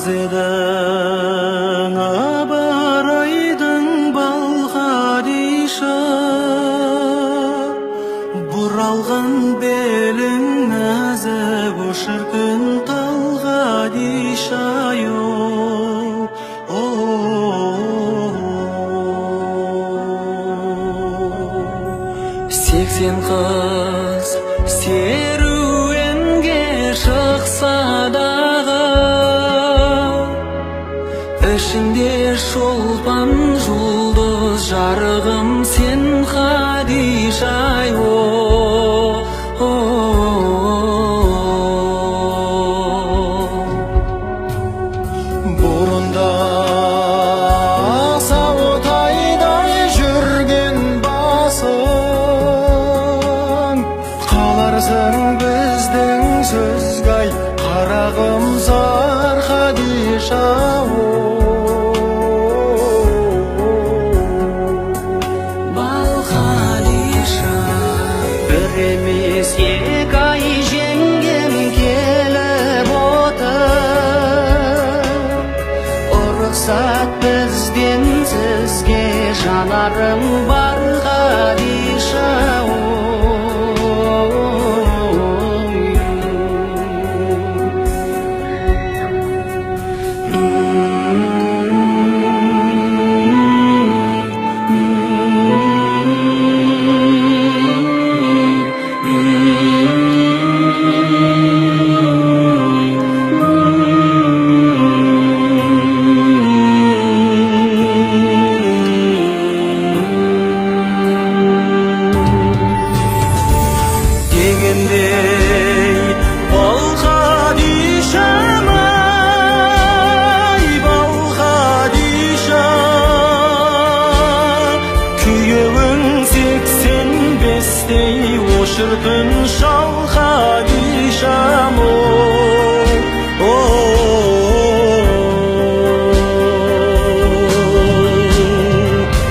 Ағзедің абарайдың балқадиша, бұралған белің нәзік шіркін талғадиша. Сексен қыз серуенге шықса дағы, ішінде шолпан жұлдыз жарығым сен Хадиша-ай. Бұрында сауытайдай жүрген басың, қаларсың біздің сөзге-ай, қарағым зар Хадиша. Емес екі ай жеңгем келіп отыр, ұрықсат бізден сізге жанарым бар Хадиша. Шіркін шал Хадишам,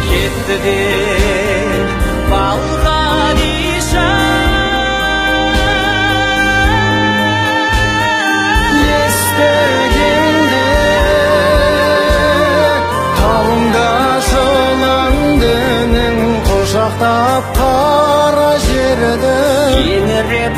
кетті де бал Хадиша. Естігенде тауыңда жыландының, құшақтап қара жерді кеңіреп